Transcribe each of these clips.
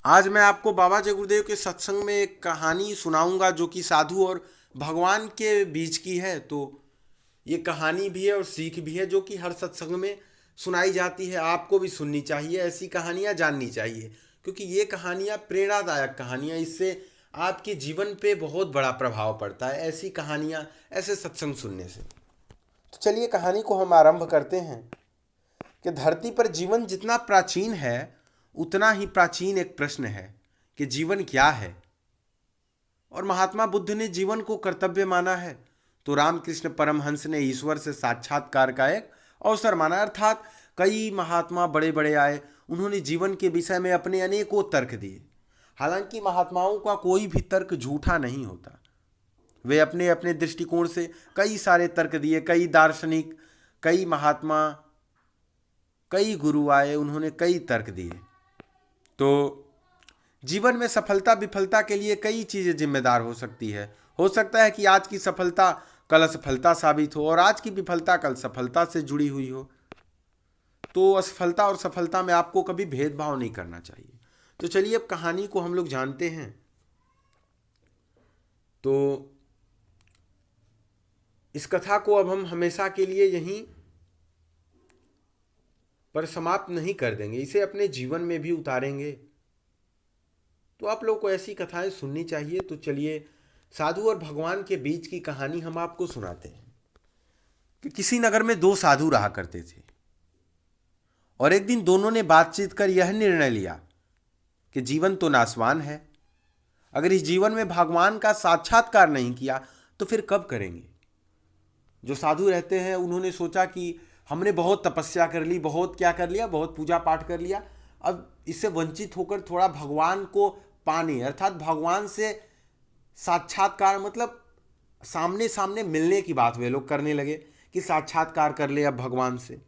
आज मैं आपको बाबा जय गुरुदेव के सत्संग में एक कहानी सुनाऊंगा जो कि साधु और भगवान के बीच की है। तो ये कहानी भी है और सीख भी है जो कि हर सत्संग में सुनाई जाती है। आपको भी सुननी चाहिए, ऐसी कहानियाँ जाननी चाहिए, क्योंकि ये कहानियाँ प्रेरणादायक कहानियाँ, इससे आपके जीवन पे बहुत बड़ा प्रभाव पड़ता है ऐसी कहानियाँ, ऐसे सत्संग सुनने से। तो चलिए कहानी को हम आरंभ करते हैं कि धरती पर जीवन जितना प्राचीन है उतना ही प्राचीन एक प्रश्न है कि जीवन क्या है। और महात्मा बुद्ध ने जीवन को कर्तव्य माना है, तो रामकृष्ण परमहंस ने ईश्वर से साक्षात्कार का एक अवसर माना। अर्थात कई महात्मा बड़े बड़े आए, उन्होंने जीवन के विषय में अपने अनेकों तर्क दिए। हालांकि महात्माओं का कोई भी तर्क झूठा नहीं होता। वे अपने अपने दृष्टिकोण से कई सारे तर्क दिए। कई दार्शनिक, कई महात्मा, कई गुरु आए, उन्होंने कई तर्क दिए। तो जीवन में सफलता विफलता के लिए कई चीज़ें जिम्मेदार हो सकती है। हो सकता है कि आज की सफलता कल असफलता साबित हो और आज की विफलता कल सफलता से जुड़ी हुई हो। तो असफलता और सफलता में आपको कभी भेदभाव नहीं करना चाहिए। तो चलिए अब कहानी को हम लोग जानते हैं। तो इस कथा को अब हम हमेशा के लिए यहीं पर समाप्त नहीं कर देंगे, इसे अपने जीवन में भी उतारेंगे। तो आप लोग को ऐसी कथाएं सुननी चाहिए। तो चलिए साधु और भगवान के बीच की कहानी हम आपको सुनाते हैं कि किसी नगर में दो साधु रहा करते थे और एक दिन दोनों ने बातचीत कर यह निर्णय लिया कि जीवन तो नासवान है, अगर इस जीवन में भगवान का साक्षात्कार नहीं किया तो फिर कब करेंगे। जो साधु रहते हैं उन्होंने सोचा कि हमने बहुत तपस्या कर ली, बहुत क्या कर लिया, बहुत पूजा पाठ कर लिया, अब इससे वंचित होकर थोड़ा भगवान को पाने, अर्थात भगवान से साक्षात्कार, मतलब सामने सामने मिलने की बात वे लोग करने लगे कि साक्षात्कार कर ले। अब भगवान से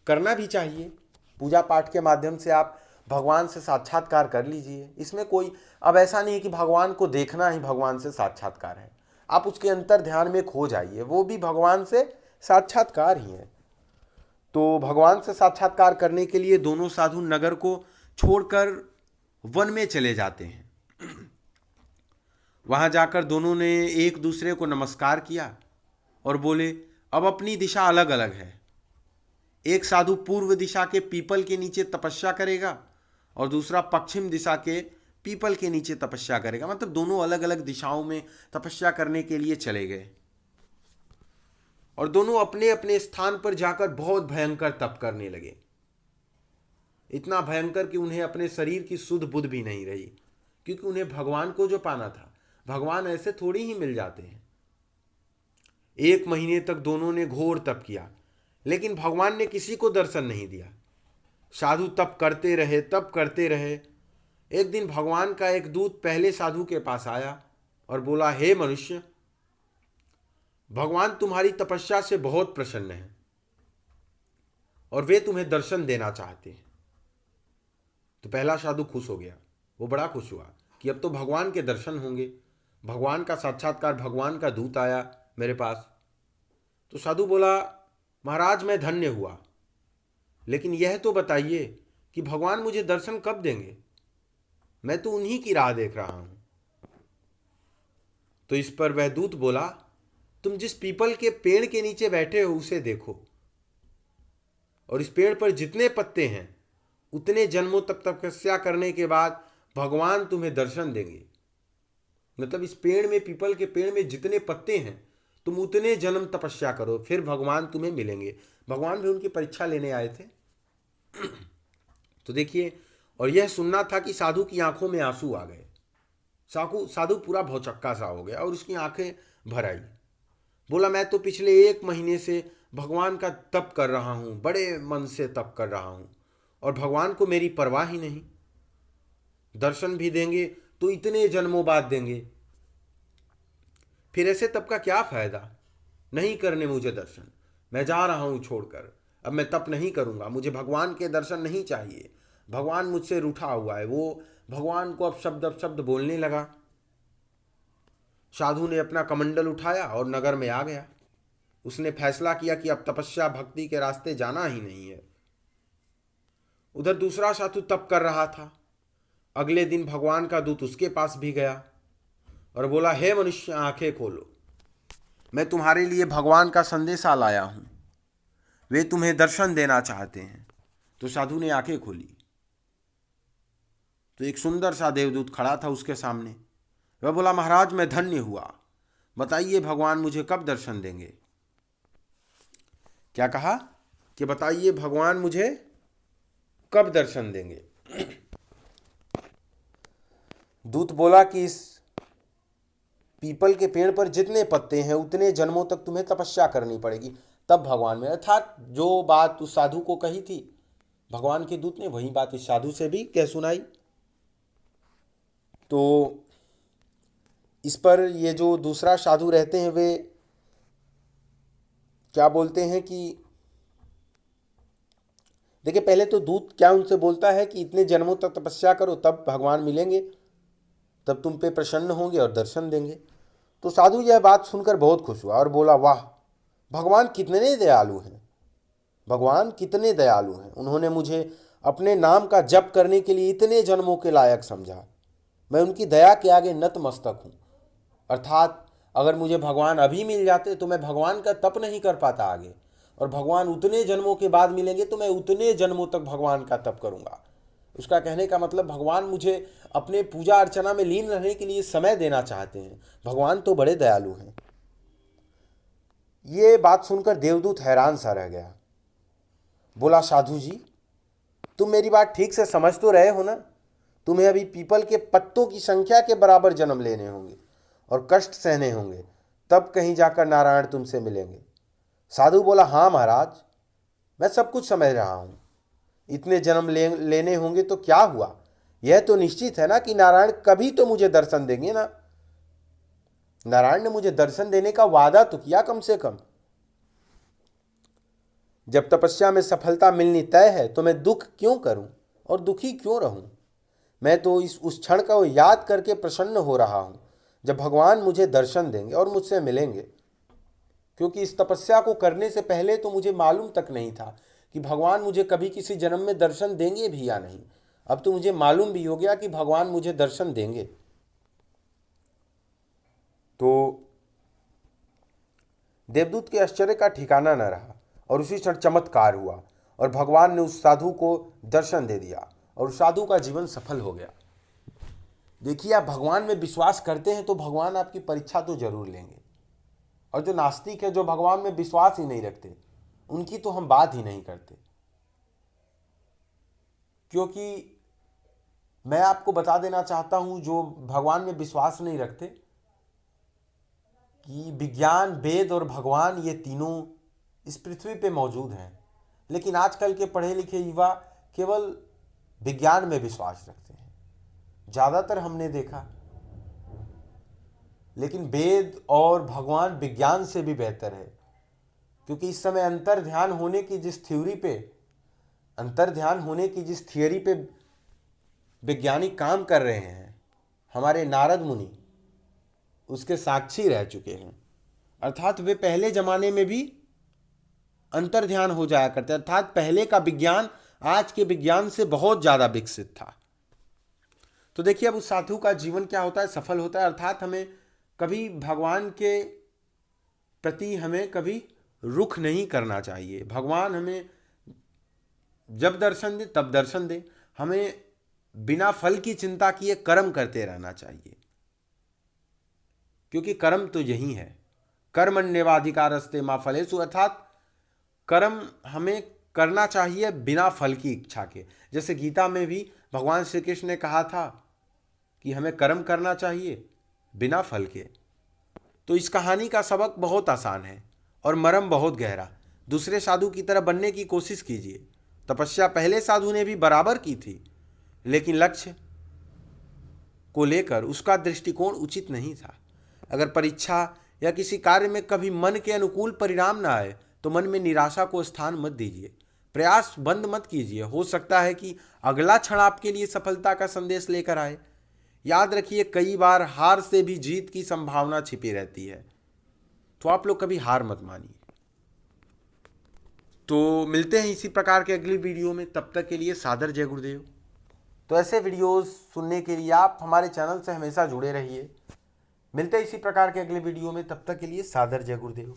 करना भी चाहिए, पूजा पाठ के माध्यम से आप भगवान से साक्षात्कार कर लीजिए। इसमें कोई अब ऐसा नहीं है कि भगवान को देखना ही भगवान से साक्षात्कार है। आप उसके अंतर ध्यान में खो जाइए, वो भी भगवान से साक्षात्कार ही है। तो भगवान से साक्षात्कार करने के लिए दोनों साधु नगर को छोड़कर वन में चले जाते हैं। वहां जाकर दोनों ने एक दूसरे को नमस्कार किया और बोले अब अपनी दिशा अलग अलग है। एक साधु पूर्व दिशा के पीपल के नीचे तपस्या करेगा और दूसरा पश्चिम दिशा के पीपल के नीचे तपस्या करेगा। मतलब दोनों अलग अलग दिशाओं में तपस्या करने के लिए चले गए और दोनों अपने अपने स्थान पर जाकर बहुत भयंकर तप करने लगे। इतना भयंकर कि उन्हें अपने शरीर की सुध बुध भी नहीं रही, क्योंकि उन्हें भगवान को जो पाना था, भगवान ऐसे थोड़ी ही मिल जाते हैं। 1 महीने तक दोनों ने घोर तप किया, लेकिन भगवान ने किसी को दर्शन नहीं दिया। साधु तप करते रहे, तप करते रहे। एक दिन भगवान का एक दूत पहले साधु के पास आया और बोला, हे मनुष्य, भगवान तुम्हारी तपस्या से बहुत प्रसन्न है और वे तुम्हें दर्शन देना चाहते हैं। तो पहला साधु खुश हो गया, वो बड़ा खुश हुआ कि अब तो भगवान के दर्शन होंगे, भगवान का साक्षात्कार, भगवान का दूत आया मेरे पास। तो साधु बोला, महाराज मैं धन्य हुआ, लेकिन यह तो बताइए कि भगवान मुझे दर्शन कब देंगे, मैं तो उन्हीं की राह देख रहा हूं। तो इस पर वह दूत बोला, तुम जिस पीपल के पेड़ के नीचे बैठे हो उसे देखो, और इस पेड़ पर जितने पत्ते हैं उतने जन्मों तक तपस्या करने के बाद भगवान तुम्हें दर्शन देंगे। मतलब इस पेड़ में, पीपल के पेड़ में जितने पत्ते हैं, तुम उतने जन्म तपस्या करो, फिर भगवान तुम्हें मिलेंगे। भगवान भी उनकी परीक्षा लेने आए थे। तो देखिए, और यह सुनना था कि साधु की आंखों में आंसू आ गए। साधु पूरा भौचक्का सा हो गया और उसकी आंखें भर आई। बोला, मैं तो पिछले 1 महीने से भगवान का तप कर रहा हूँ, बड़े मन से तप कर रहा हूँ, और भगवान को मेरी परवाह ही नहीं। दर्शन भी देंगे तो इतने जन्मों बाद देंगे, फिर ऐसे तप का क्या फायदा, नहीं करने मुझे दर्शन, मैं जा रहा हूँ छोड़कर, अब मैं तप नहीं करूँगा, मुझे भगवान के दर्शन नहीं चाहिए, भगवान मुझसे रूठा हुआ है। वो भगवान को अब शब्द बोलने लगा। साधु ने अपना कमंडल उठाया और नगर में आ गया। उसने फैसला किया कि अब तपस्या भक्ति के रास्ते जाना ही नहीं है। उधर दूसरा साधु तप कर रहा था, अगले दिन भगवान का दूत उसके पास भी गया और बोला, हे मनुष्य, आंखें खोलो, मैं तुम्हारे लिए भगवान का संदेशा लाया हूँ, वे तुम्हें दर्शन देना चाहते हैं। तो साधु ने आंखें खोली तो एक सुंदर सा देवदूत खड़ा था उसके सामने। वह बोला, महाराज, मैं धन्य हुआ, बताइए भगवान मुझे कब दर्शन देंगे। क्या कहा कि बताइए भगवान मुझे कब दर्शन देंगे। दूत बोला कि इस पीपल के पेड़ पर जितने पत्ते हैं उतने जन्मों तक तुम्हें तपस्या करनी पड़ेगी, तब भगवान में। अर्थात जो बात उस साधु को कही थी भगवान के दूत ने, वही बात इस साधु से भी कह सुनाई। तो इस पर ये जो दूसरा साधु रहते हैं वे क्या बोलते हैं कि देखिए, पहले तो दूत क्या उनसे बोलता है कि इतने जन्मों तक तपस्या करो तब भगवान मिलेंगे, तब तुम पे प्रसन्न होंगे और दर्शन देंगे। तो साधु यह बात सुनकर बहुत खुश हुआ और बोला, वाह, भगवान कितने दयालु हैं, भगवान कितने दयालु हैं। उन्होंने मुझे अपने नाम का जप करने के लिए इतने जन्मों के लायक समझा। मैं उनकी दया के आगे नतमस्तक हूँ। अर्थात अगर मुझे भगवान अभी मिल जाते तो मैं भगवान का तप नहीं कर पाता आगे, और भगवान उतने जन्मों के बाद मिलेंगे तो मैं उतने जन्मों तक भगवान का तप करूँगा। उसका कहने का मतलब भगवान मुझे अपने पूजा अर्चना में लीन रहने के लिए समय देना चाहते हैं। भगवान तो बड़े दयालु हैं। ये बात सुनकर देवदूत हैरान सा रह गया। बोला, साधु जी, तुम मेरी बात ठीक से समझ तो रहे हो ना? तुम्हें अभी पीपल के पत्तों की संख्या के बराबर जन्म लेने होंगे और कष्ट सहने होंगे, तब कहीं जाकर नारायण तुमसे मिलेंगे। साधु बोला, हाँ महाराज, मैं सब कुछ समझ रहा हूँ। इतने जन्म लेने होंगे तो क्या हुआ, यह तो निश्चित है ना कि नारायण कभी तो मुझे दर्शन देंगे ना। नारायण ने मुझे दर्शन देने का वादा तो किया कम से कम। जब तपस्या में सफलता मिलनी तय है तो मैं दुख क्यों करूं और दुखी क्यों रहूं। मैं तो उस क्षण को याद करके प्रसन्न हो रहा हूं जब भगवान मुझे दर्शन देंगे और मुझसे मिलेंगे, क्योंकि इस तपस्या को करने से पहले तो मुझे मालूम तक नहीं था कि भगवान मुझे कभी किसी जन्म में दर्शन देंगे भी या नहीं। अब तो मुझे मालूम भी हो गया कि भगवान मुझे दर्शन देंगे। तो देवदूत के आश्चर्य का ठिकाना न रहा और उसी क्षण चमत्कार हुआ और भगवान ने उस साधु को दर्शन दे दिया और उस साधु का जीवन सफल हो गया। देखिए, आप भगवान में विश्वास करते हैं तो भगवान आपकी परीक्षा तो जरूर लेंगे, और जो नास्तिक है, जो भगवान में विश्वास ही नहीं रखते, उनकी तो हम बात ही नहीं करते। क्योंकि मैं आपको बता देना चाहता हूं, जो भगवान में विश्वास नहीं रखते, कि विज्ञान, वेद और भगवान ये तीनों इस पृथ्वी पे मौजूद हैं, लेकिन आजकल के पढ़े लिखे युवा केवल विज्ञान में विश्वास रखते हैं, ज़्यादातर हमने देखा। लेकिन वेद और भगवान विज्ञान से भी बेहतर है, क्योंकि इस समय अंतर्ध्यान होने की जिस थियरी पे वैज्ञानिक काम कर रहे हैं, हमारे नारद मुनि उसके साक्षी रह चुके हैं। अर्थात वे पहले जमाने में भी अंतर्ध्यान हो जाया करते, अर्थात पहले का विज्ञान आज के विज्ञान से बहुत ज्यादा विकसित था। तो देखिए, अब उस साधु का जीवन क्या होता है, सफल होता है। अर्थात हमें कभी भगवान के प्रति हमें कभी रुख नहीं करना चाहिए। भगवान हमें जब दर्शन दे तब दर्शन दे, हमें बिना फल की चिंता किए कर्म करते रहना चाहिए, क्योंकि कर्म तो यही है। कर्मण्येवाधिकारस्ते मा फलेषु, अर्थात कर्म हमें करना चाहिए बिना फल की इच्छा के। जैसे गीता में भी भगवान श्री कृष्ण ने कहा था कि हमें कर्म करना चाहिए बिना फल के। तो इस कहानी का सबक बहुत आसान है और मर्म बहुत गहरा। दूसरे साधु की तरह बनने की कोशिश कीजिए। तपस्या पहले साधु ने भी बराबर की थी, लेकिन लक्ष्य को लेकर उसका दृष्टिकोण उचित नहीं था। अगर परीक्षा या किसी कार्य में कभी मन के अनुकूल परिणाम ना आए तो मन में निराशा को स्थान मत दीजिए, प्रयास बंद मत कीजिए। हो सकता है कि अगला क्षण आपके लिए सफलता का संदेश लेकर आए। याद रखिए, कई बार हार से भी जीत की संभावना छिपी रहती है, तो आप लोग कभी हार मत मानिए। तो मिलते हैं इसी प्रकार के अगली वीडियो में, तब तक के लिए सादर जय गुरुदेव। तो ऐसे वीडियोस सुनने के लिए आप हमारे चैनल से हमेशा जुड़े रहिए। मिलते हैं इसी प्रकार के अगले वीडियो में, तब तक के लिए सादर जय गुरुदेव।